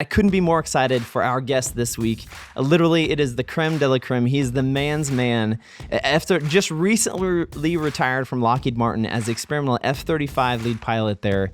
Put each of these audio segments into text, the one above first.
I couldn't be more excited for our guest this week. Literally, it is the creme de la creme. He's the man's man. After just recently retired from Lockheed Martin as experimental F-35 lead pilot there,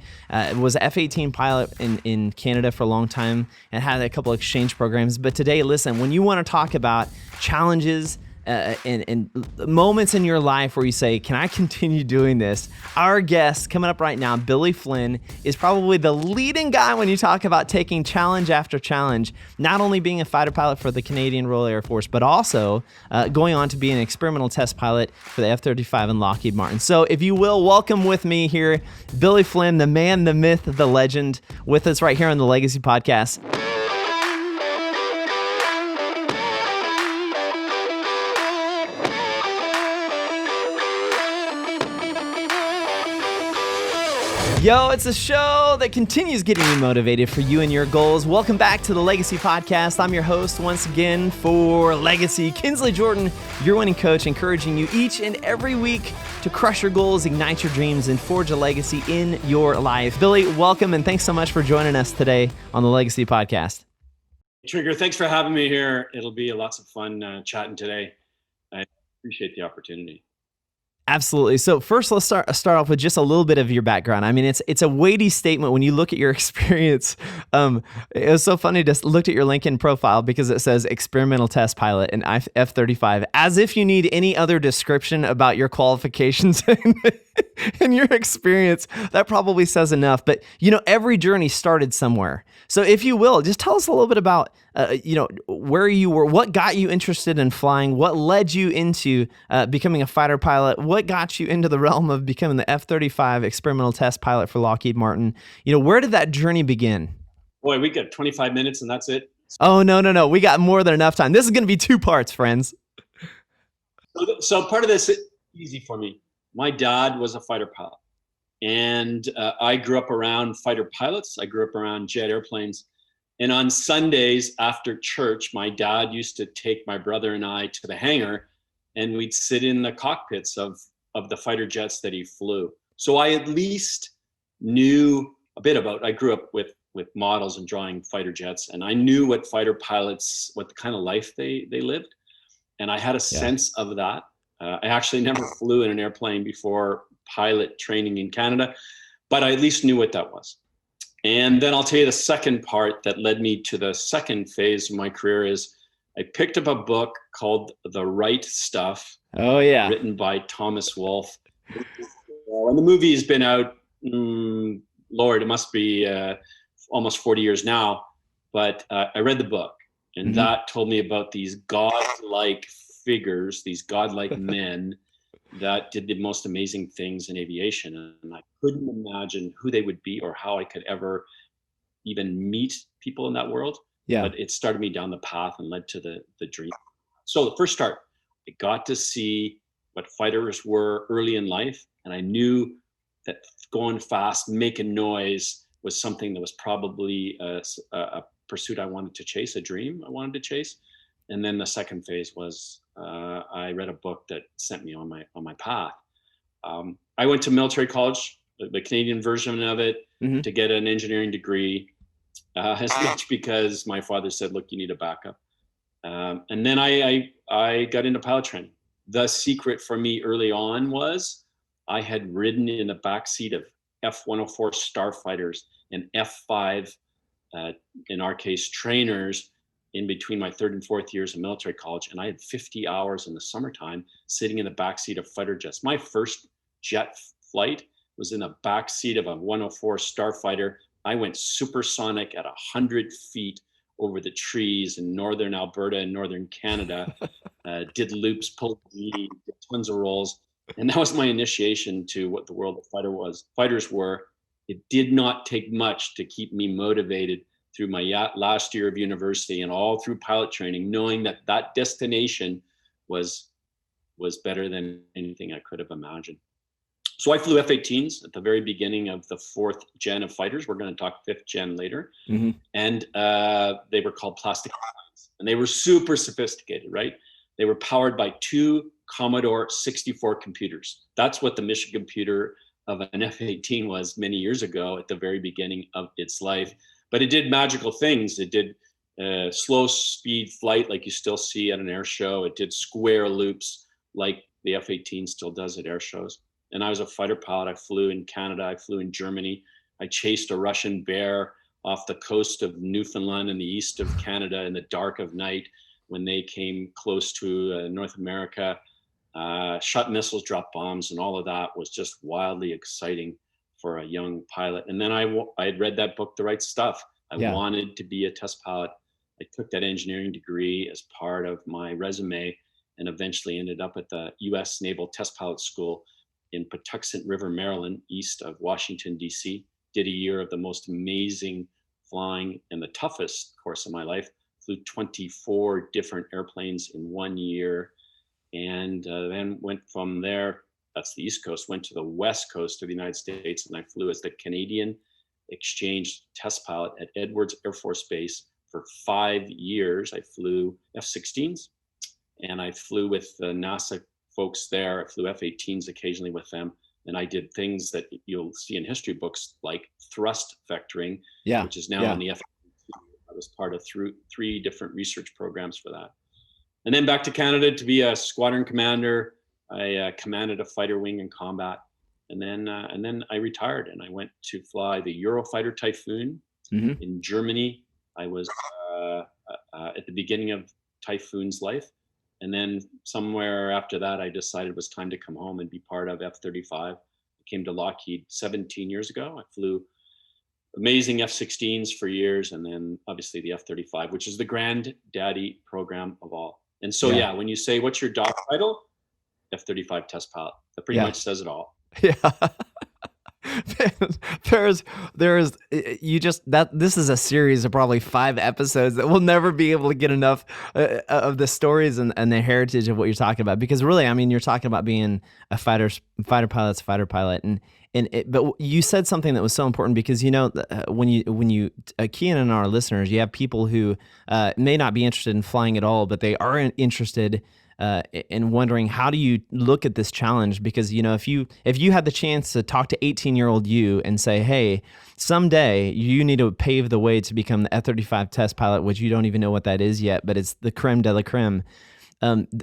was F-18 pilot in Canada for a long time and had a couple of exchange programs. But today, listen, when you want to talk about challenges, and moments in your life where you say, can I continue doing this? Our guest coming up right now, Billie Flynn, is probably the leading guy when you talk about taking challenge after challenge, not only being a fighter pilot for the Canadian Royal Air Force, but also going on to be an experimental test pilot for the F-35 and Lockheed Martin. So if you will, welcome with me here, Billie Flynn, the man, the myth, the legend, with us right here on the Legacy Podcast. Yo, it's a show that continues getting you motivated for you and your goals. Welcome back to the Legacy Podcast. I'm your host once again for Legacy, Kinsley Jordan, your winning coach, encouraging you each and every week to crush your goals, ignite your dreams, and forge a legacy in your life. Billie, welcome, and thanks so much for joining us today on the Legacy Podcast. Trigger, thanks for having me here. It'll be lots of fun chatting today. I appreciate the opportunity. Absolutely. So first, let's start off with just a little bit of your background. I mean, it's a weighty statement when you look at your experience. It was so funny to look at your LinkedIn profile because it says experimental test pilot in F-35, as if you need any other description about your qualifications and your experience. That probably says enough. But, you know, every journey started somewhere. So if you will, just tell us a little bit about, where you were, what got you interested in flying, what led you into becoming a fighter pilot, what got you into the realm of becoming the F-35 experimental test pilot for Lockheed Martin. You know, where did that journey begin? Boy, we got 25 minutes and that's it. Oh, no. We got more than enough time. This is going to be 2 parts, friends. So part of this is easy for me. My dad was a fighter pilot, and I grew up around fighter pilots. I grew up around jet airplanes. And on Sundays after church, my dad used to take my brother and I to the hangar, and we'd sit in the cockpits of the fighter jets that he flew. So I at least knew a bit about, I grew up with models and drawing fighter jets, and I knew what fighter pilots, what the kind of life they lived. And I had a sense of that. I actually never flew in an airplane before pilot training in Canada, but I at least knew what that was. And then I'll tell you the second part that led me to the second phase of my career is I picked up a book called The Right Stuff. Oh, yeah. Written by Thomas Wolfe. And the movie has been out, Lord, it must be almost 40 years now. But I read the book, and that told me about these godlike figures, these godlike men that did the most amazing things in aviation. And I couldn't imagine who they would be or how I could ever even meet people in that world. Yeah. But it started me down the path and led to the dream. So the first start, I got to see what fighters were early in life. And I knew that going fast, making noise was something that was probably a pursuit I wanted to chase, a dream I wanted to chase. And then the second phase was I read a book that sent me on my path. I went to military college, the Canadian version of it, to get an engineering degree, as much because my father said, look, you need a backup. And then I got into pilot training. The secret for me early on was I had ridden in the backseat of F-104 starfighters and F-5, in our case, trainers, in between my 3rd and 4th years of military college. And I had 50 hours in the summertime sitting in the backseat of fighter jets. My first jet flight was in the backseat of a 104 starfighter. I went supersonic at 100 feet over the trees in northern Alberta and northern Canada, did loops, pulled G, did tons of rolls. And that was my initiation to what the world of fighters were. It did not take much to keep me motivated through my last year of university and all through pilot training, knowing that that destination was better than anything I could have imagined. So I flew F-18s at the very beginning of the 4th gen of fighters. We're going to talk 5th gen later. And they were called plastic airplanes. And they were super sophisticated, right? They were powered by 2 Commodore 64 computers. That's what the mission computer of an F-18 was many years ago at the very beginning of its life. but it did magical things. It did slow speed flight like you still see at an air show. It did square loops like the F-18 still does at air shows. And I was a fighter pilot. I flew in Canada. I flew in Germany. I chased a Russian bear off the coast of Newfoundland in the east of Canada in the dark of night when they came close to North America. Shot missiles, dropped bombs, and all of that was just wildly exciting for a young pilot. And then I had read that book, The Right Stuff. I wanted to be a test pilot. I took that engineering degree as part of my resume and eventually ended up at the U.S. Naval Test Pilot School in Patuxent River, Maryland, east of Washington, D.C. Did a year of the most amazing flying and the toughest course of my life. Flew 24 different airplanes in 1 year. And then went from there, that's the East Coast, went to the West Coast of the United States. And I flew as the Canadian Exchange Test Pilot at Edwards Air Force Base for 5 years. I flew F-16s and I flew with the NASA folks there. I flew F-18s occasionally with them. And I did things that you'll see in history books like thrust vectoring, which is now in the F-18. I was part of three different research programs for that. And then back to Canada to be a squadron commander. I commanded a fighter wing in combat. And then I retired and I went to fly the Eurofighter Typhoon in Germany. I was at the beginning of Typhoon's life. And then somewhere after that, I decided it was time to come home and be part of F-35. I came to Lockheed 17 years ago. I flew amazing F-16s for years. And then obviously the F-35, which is the granddaddy program of all. And so, when you say, what's your job title? F-35 test pilot. That pretty much says it all. Yeah. This is a series of probably 5 episodes that we'll never be able to get enough of the stories and the heritage of what you're talking about, because really, I mean, you're talking about being a fighter pilot, but you said something that was so important, because when you key in on our listeners, you have people who may not be interested in flying at all, but they are interested and wondering, how do you look at this challenge? Because if you had the chance to talk to 18-year-old you and say, hey, someday you need to pave the way to become the F-35 test pilot, which you don't even know what that is yet, but it's the creme de la creme.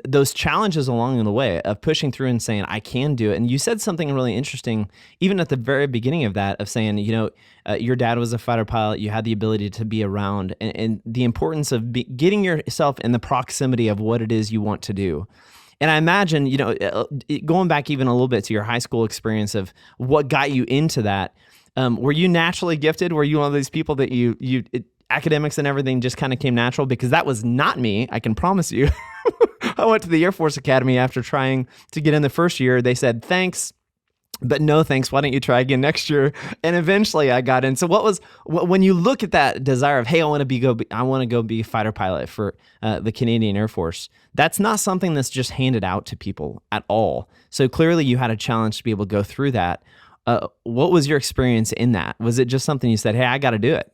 Those challenges along the way of pushing through and saying, I can do it. And you said something really interesting, even at the very beginning of that, of saying, your dad was a fighter pilot, you had the ability to be around, and the importance of getting yourself in the proximity of what it is you want to do. And I imagine, going back even a little bit to your high school experience of what got you into that, were you naturally gifted? Were you one of these people that academics and everything just kind of came natural? Because that was not me, I can promise you. I went to the Air Force Academy after trying to get in the first year. They said, thanks, but no thanks. Why don't you try again next year? And eventually I got in. So when you look at that desire of, hey, I want to go be a fighter pilot for the Canadian Air Force, that's not something that's just handed out to people at all. So clearly you had a challenge to be able to go through that. What was your experience in that? Was it just something you said, hey, I got to do it?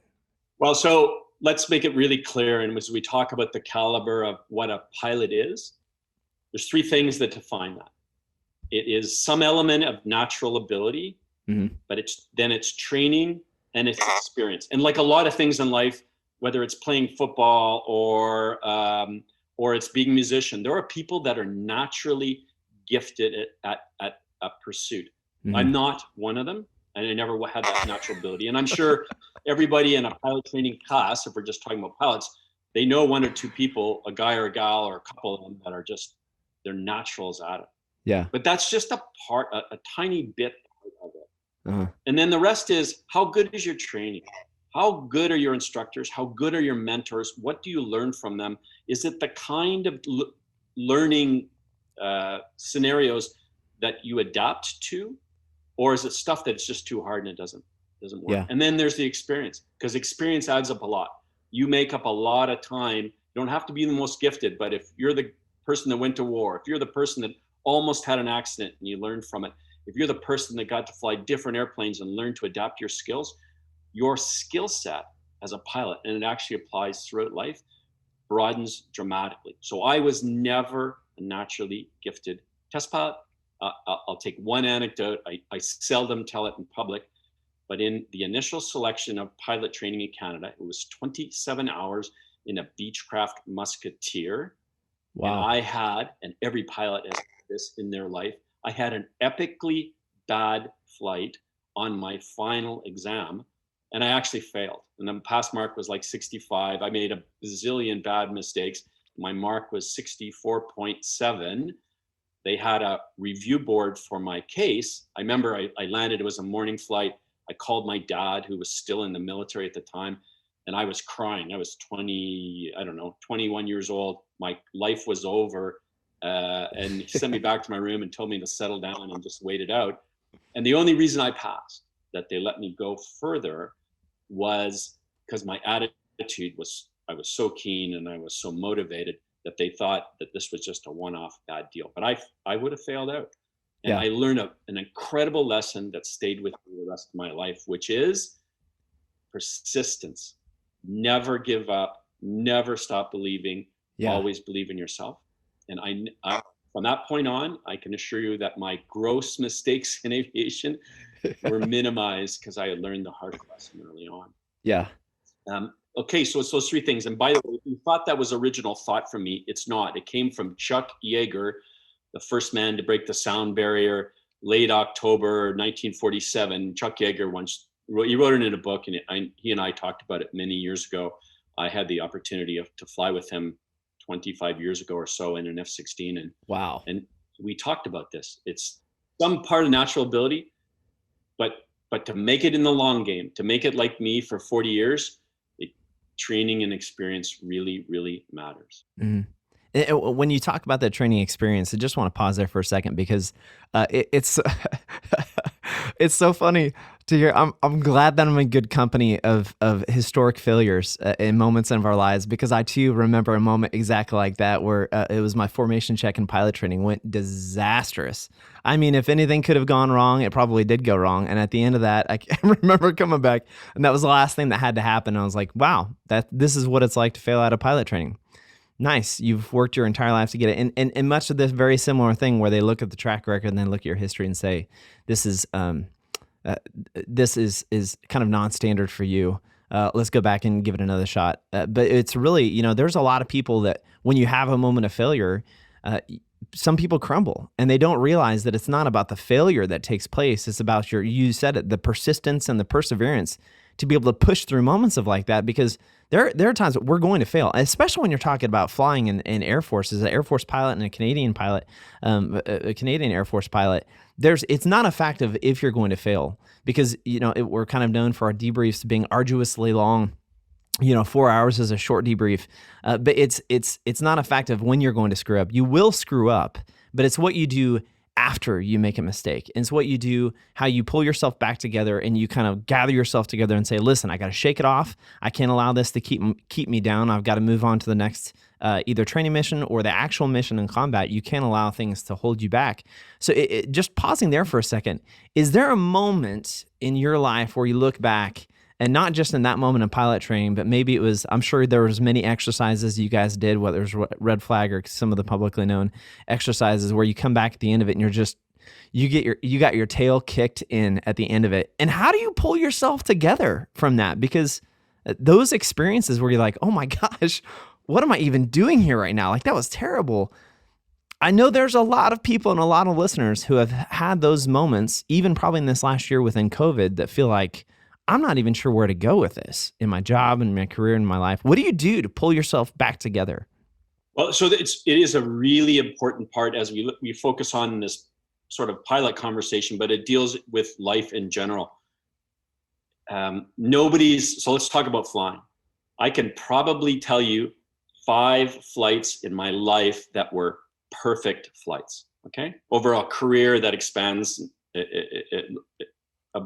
Well, so let's make it really clear. And as we talk about the caliber of what a pilot is, there's 3 things that define that. It is some element of natural ability, but it's training and it's experience. And like a lot of things in life, whether it's playing football or it's being a musician, there are people that are naturally gifted at a pursuit. I'm not one of them, and I never had that natural ability. And I'm sure everybody in a pilot training class, if we're just talking about pilots, they know 1 or 2 people, a guy or a gal or a couple of them, that are just, they're naturals at it. Yeah. But that's just a tiny bit of it. And then the rest is, how good is your training? How good are your instructors? How good are your mentors? What do you learn from them? Is it the kind of learning scenarios that you adapt to? Or is it stuff that's just too hard and it doesn't work? Yeah. And then there's the experience, because experience adds up a lot. You make up a lot of time. You don't have to be the most gifted, but if you're the person that went to war, if you're the person that almost had an accident and you learned from it, if you're the person that got to fly different airplanes and learn to adapt your skills, your skill set as a pilot, and it actually applies throughout life, broadens dramatically. So I was never a naturally gifted test pilot. I'll take one anecdote. I seldom tell it in public, but in the initial selection of pilot training in Canada, it was 27 hours in a Beechcraft Musketeer. Wow. And I had, and every pilot has this in their life, I had an epically bad flight on my final exam, and I actually failed. And the pass mark was like 65. I made a bazillion bad mistakes. My mark was 64.7. They had a review board for my case. I remember I landed, it was a morning flight. I called my dad, who was still in the military at the time, and I was crying. I was 21 years old. My life was over. And he sent me back to my room and told me to settle down and just wait it out. And the only reason I passed, that they let me go further, was because my attitude was, I was so keen and I was so motivated that they thought that this was just a one-off bad deal. But I would have failed out. And I learned an incredible lesson that stayed with me the rest of my life, which is persistence. Never give up, never stop believing, always believe in yourself. And I from that point on, I can assure you that my gross mistakes in aviation were minimized because I had learned the hard lesson early on. Yeah. Okay, so it's those three things. And by the way, if you thought that was original thought from me, it's not. It came from Chuck Yeager, the first man to break the sound barrier, late October 1947. Chuck Yeager once wrote it in a book, and he and I talked about it many years ago. I had the opportunity to fly with him 25 years ago or so in an F-16. And wow. And we talked about this. It's some part of natural ability, but to make it in the long game, to make it like me for 40 years, training and experience really, really matters. Mm-hmm. When you talk about that training experience, I just want to pause there for a second, because it's it's so funny to hear. I'm glad that I'm in good company of historic failures in moments of our lives, because I too remember a moment exactly like that where it was my formation check and pilot training went disastrous. I mean, if anything could have gone wrong, it probably did go wrong. And at the end of that, I remember coming back, and that was the last thing that had to happen. I was like, wow, this is what it's like to fail out of pilot training. Nice. You've worked your entire life to get it. And much of this very similar thing where they look at the track record and then look at your history and say, this is kind of non-standard for you. Let's go back and give it another shot. But it's really, there's a lot of people that when you have a moment of failure, some people crumble, and they don't realize that it's not about the failure that takes place. It's about you said it, the persistence and the perseverance to be able to push through moments of like that, because there are times that we're going to fail, especially when you're talking about flying in Air Force. As an Air Force pilot and a Canadian pilot, a Canadian Air Force pilot, it's not a fact of if you're going to fail, because we're kind of known for our debriefs being arduously long. 4 hours is a short debrief, but it's not a fact of when you're going to screw up. You will screw up, but it's what you do after you make a mistake. And it's what you do, how you pull yourself back together and you kind of gather yourself together and say, listen, I got to shake it off. I can't allow this to keep me down. I've got to move on to the next either training mission or the actual mission in combat. You can't allow things to hold you back. So just pausing there for a second, is there a moment in your life where you look back, and not just in that moment of pilot training, but maybe it was, I'm sure there was many exercises you guys did, whether it was red flag or some of the publicly known exercises, where you come back at the end of it and you got your tail kicked in at the end of it. And how do you pull yourself together from that? Because those experiences where you're like, oh my gosh, what am I even doing here right now? Like, that was terrible. I know there's a lot of people and a lot of listeners who have had those moments, even probably in this last year within COVID, that feel like, I'm not even sure where to go with this in my job and my career and my life. What do you do to pull yourself back together? Well, so it is a really important part as we focus on this sort of pilot conversation, but it deals with life in general. So let's talk about flying. I can probably tell you 5 flights in my life that were perfect flights, okay? Over a career that expands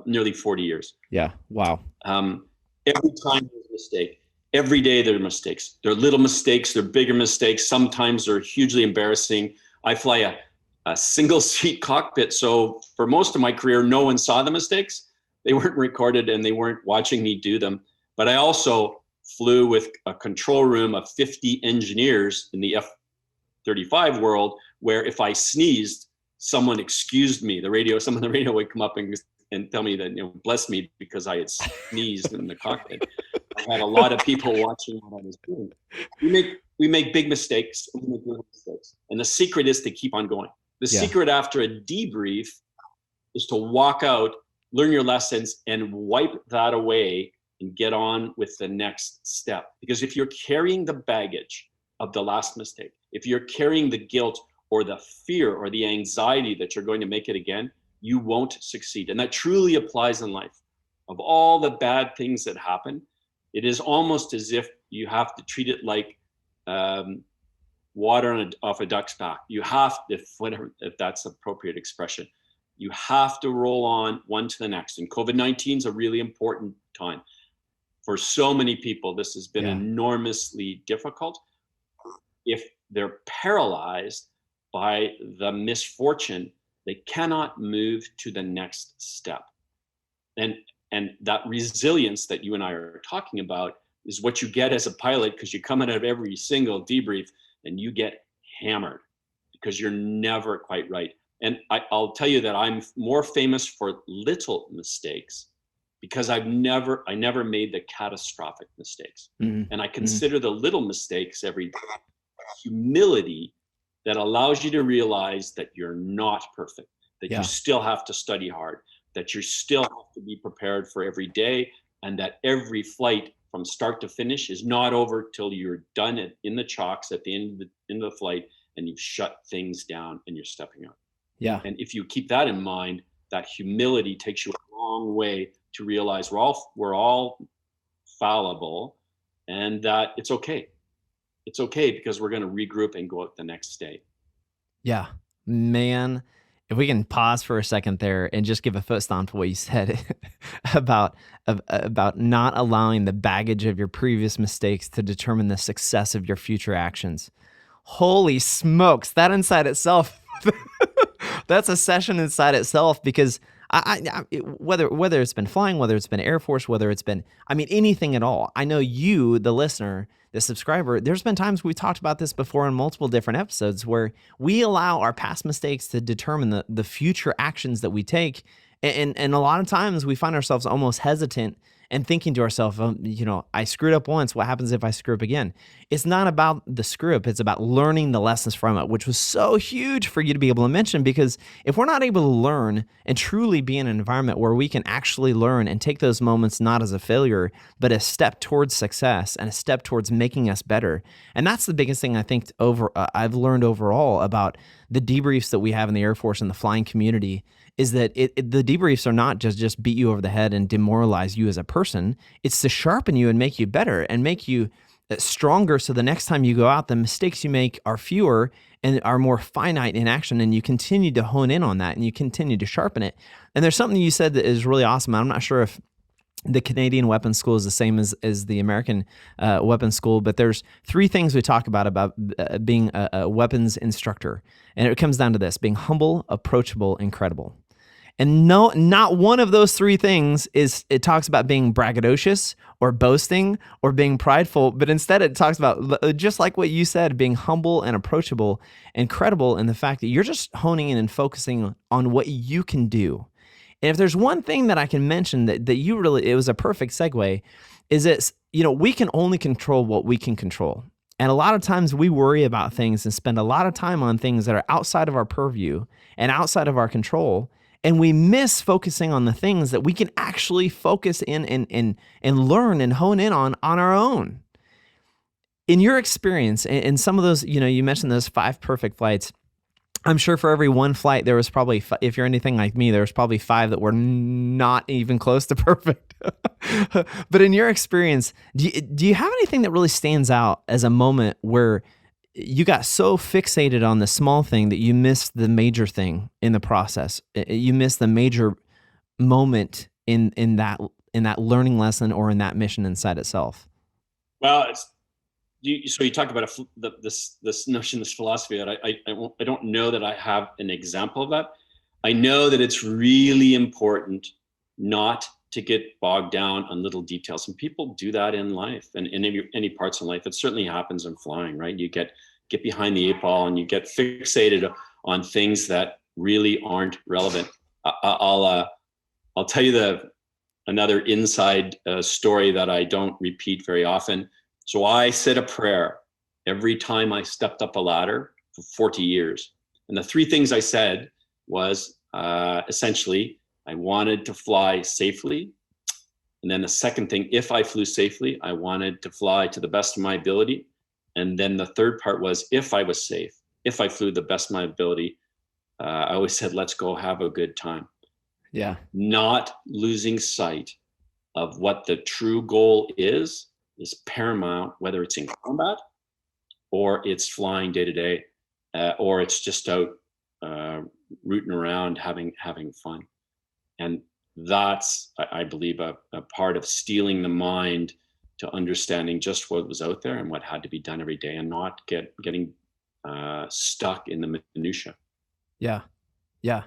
nearly 40 years. Yeah. Wow. Every time there's a mistake. Every day there are mistakes. They're little mistakes. They're bigger mistakes. Sometimes they're hugely embarrassing. I fly a single seat cockpit. So for most of my career, no one saw the mistakes. They weren't recorded and they weren't watching me do them. But I also flew with a control room of 50 engineers in the F-35 world, where if I sneezed, someone excused me. Someone on the radio would come up and and tell me that, bless me because I had sneezed in the cockpit. I had a lot of people watching what I was doing. We make big mistakes, and we make little mistakes. And the secret is to keep on going. The secret after a debrief is to walk out, learn your lessons, and wipe that away and get on with the next step. Because if you're carrying the baggage of the last mistake, if you're carrying the guilt or the fear or the anxiety that you're going to make it again, you won't succeed. And that truly applies in life. Of all the bad things that happen, it is almost as if you have to treat it like water off a duck's back. You have, if that's the appropriate expression, you have to roll on one to the next. And COVID-19 is a really important time. For so many people, this has been enormously difficult. If they're paralyzed by the misfortune, they cannot move to the next step. And that resilience that you and I are talking about is what you get as a pilot, because you come out of every single debrief and you get hammered because you're never quite right. And I'll tell you that I'm more famous for little mistakes because I never made the catastrophic mistakes. Mm-hmm. And I consider the little mistakes every day humility that allows you to realize that you're not perfect, that you still have to study hard, that you still have to be prepared for every day, and that every flight from start to finish is not over till you're done in the chocks at the end of the flight and you've shut things down and you're stepping out. Yeah. And if you keep that in mind, that humility takes you a long way to realize we're all fallible and that it's okay. It's okay because we're going to regroup and go out the next day. Yeah, man. If we can pause for a second there and just give a foot stomp to what you said about not allowing the baggage of your previous mistakes to determine the success of your future actions. Holy smokes, that inside itself, that's a session inside itself, because whether it's been flying, whether it's been Air Force, whether it's been, anything at all. I know you, the listener, the subscriber, there's been times we've talked about this before in multiple different episodes where we allow our past mistakes to determine the future actions that we take. And a lot of times we find ourselves almost hesitant and thinking to ourselves, I screwed up once. What happens if I screw up again? It's not about the screw up. It's about learning the lessons from it, which was so huge for you to be able to mention, because if we're not able to learn and truly be in an environment where we can actually learn and take those moments not as a failure, but a step towards success and a step towards making us better. And that's the biggest thing I think I've learned overall about the debriefs that we have in the Air Force and the flying community is that the debriefs are not just beat you over the head and demoralize you as a person. It's to sharpen you and make you better and make you stronger, so the next time you go out, the mistakes you make are fewer and are more finite in action, and you continue to hone in on that and you continue to sharpen it. And there's something you said that is really awesome. I'm not sure if the Canadian weapons school is the same as the American weapons school, but there's 3 things we talk about being a weapons instructor. And it comes down to this: being humble, approachable, and credible. And no, not one of those 3 things it talks about being braggadocious or boasting or being prideful, but instead it talks about, just like what you said, being humble and approachable and credible in the fact that you're just honing in and focusing on what you can do. And if there's one thing that I can mention that you really, it was a perfect segue, is that, we can only control what we can control. And a lot of times we worry about things and spend a lot of time on things that are outside of our purview and outside of our control. And we miss focusing on the things that we can actually focus in and learn and hone in on our own. In your experience, in some of those, you mentioned those 5 perfect flights. I'm sure for every one flight, there was probably, if you're anything like me, there was probably 5 that were not even close to perfect. But in your experience, do you have anything that really stands out as a moment where you got so fixated on the small thing that you missed the major thing in the process? You missed the major moment in that learning lesson or in that mission inside itself? Well, so you talk about this notion, this philosophy that I don't know that I have an example of that. I know that it's really important not to get bogged down on little details, and people do that in life and in any parts in life. It certainly happens in flying, right? You get behind the 8 ball and you get fixated on things that really aren't relevant. I'll tell you another inside story that I don't repeat very often. So I said a prayer every time I stepped up a ladder for 40 years. And the three things I said was essentially, I wanted to fly safely. And then the second thing, if I flew safely, I wanted to fly to the best of my ability. And then the third part was, if I was safe, if I flew the best of my ability, I always said, let's go have a good time. Yeah. Not losing sight of what the true goal is paramount, whether it's in combat or it's flying day to day, or it's just out rooting around having fun. And that's, I believe, a part of steeling the mind to understanding just what was out there and what had to be done every day, and not getting stuck in the minutia. Yeah. Yeah.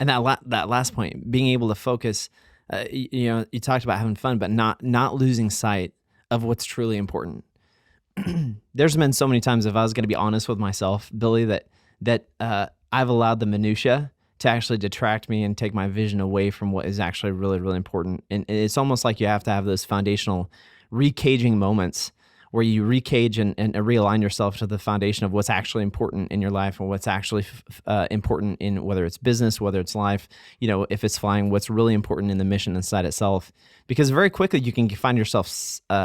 And that last point, being able to focus, you talked about having fun, but not losing sight of what's truly important. There's been so many times, if I was going to be honest with myself, Billy, that I've allowed the minutia to actually detract me and take my vision away from what is actually really, really important. And it's almost like you have to have those foundational recaging moments where you recage and realign yourself to the foundation of what's actually important in your life, and what's actually important in, whether it's business, whether it's life, if it's flying, what's really important in the mission inside itself. Because very quickly you can find yourself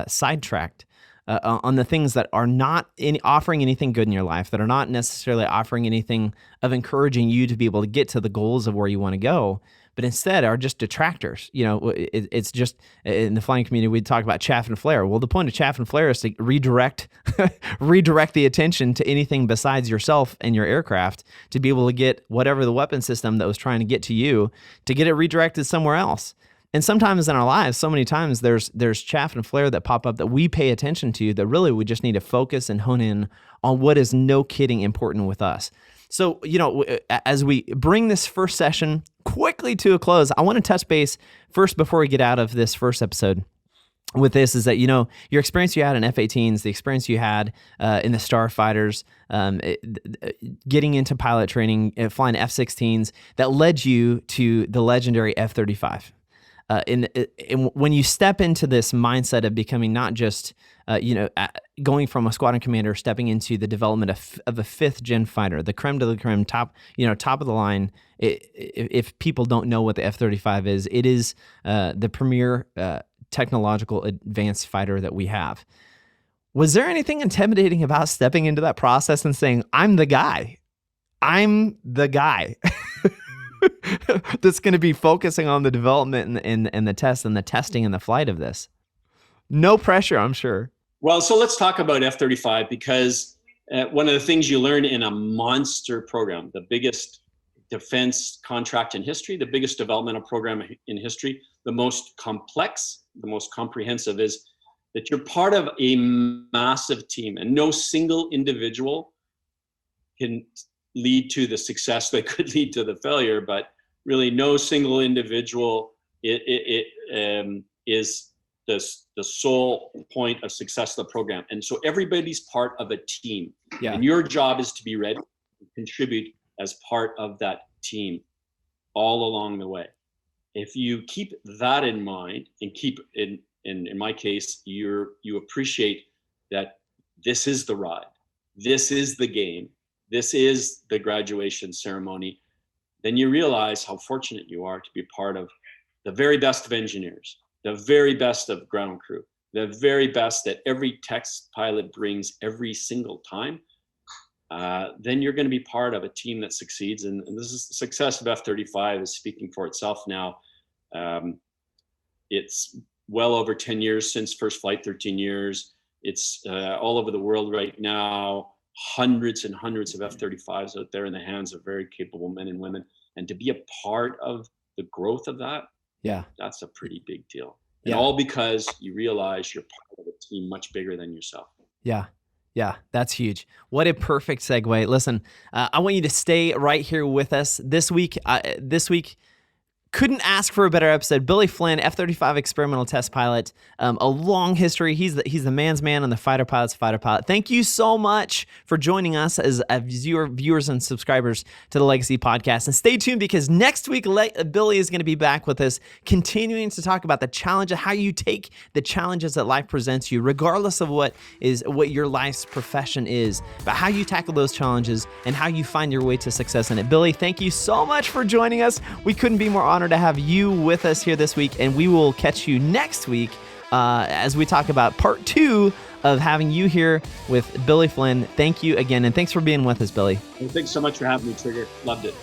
sidetracked on the things that are not offering anything good in your life, that are not necessarily offering anything of encouraging you to be able to get to the goals of where you want to go, but instead are just detractors. It's just, in the flying community, we talk about chaff and flare. Well, the point of chaff and flare is to redirect the attention to anything besides yourself and your aircraft, to be able to get whatever the weapon system that was trying to get to you, to get it redirected somewhere else. And sometimes in our lives, so many times there's chaff and flare that pop up that we pay attention to, that really we just need to focus and hone in on what is no kidding important with us. So, as we bring this first session quickly to a close, I want to touch base first before we get out of this first episode with this, is that, your experience you had in F-18s, the experience you had in the Starfighters, getting into pilot training, flying F-16s, that led you to the legendary F-35. When you step into this mindset of becoming not just, going from a squadron commander, stepping into the development of a fifth gen fighter, the creme de la creme, top of the line. If people don't know what the F-35 is, it is the premier technological advanced fighter that we have. Was there anything intimidating about stepping into that process and saying, I'm the guy that's going to be focusing on the development and the tests and the testing and the flight of this? No pressure, I'm sure. Well, so let's talk about F-35, because one of the things you learn in a monster program, the biggest defense contract in history, the biggest developmental program in history, the most complex, the most comprehensive, is that you're part of a massive team, and no single individual can lead to the success that could lead to the failure, but really no single individual is the sole point of success of the program. And so everybody's part of a team. Yeah. And your job is to be ready to contribute as part of that team all along the way. If you keep that in mind, and keep in my case, you appreciate that this is the ride, this is the game, this is the graduation ceremony, then you realize how fortunate you are to be part of the very best of engineers, the very best of ground crew, the very best that every test pilot brings every single time. Then you're going to be part of a team that succeeds. And this is the success of F-35 is speaking for itself now. It's well over 10 years since first flight, 13 years. It's all over the world right now. Hundreds and hundreds of F-35s out there in the hands of very capable men and women. And to be a part of the growth of that, that's a pretty big deal. And all because you realize you're part of a team much bigger than yourself. Yeah, that's huge. What a perfect segue. Listen, I want you to stay right here with us this week. couldn't ask for a better episode. Billie Flynn, F-35 experimental test pilot, a long history. He's the man's man and the fighter pilot's fighter pilot. Thank you so much for joining us as your viewers and subscribers to the Legacy Podcast. And stay tuned, because next week, Billie is going to be back with us, continuing to talk about the challenge of how you take the challenges that life presents you, regardless of what your life's profession is, but how you tackle those challenges and how you find your way to success in it. Billie, thank you so much for joining us. We couldn't be more honored to have you with us here this week, and we will catch you next week as we talk about part 2 of having you here with Billie Flynn. Thank you again, and thanks for being with us, Billie. Well, thanks so much for having me, Trigger. Loved it.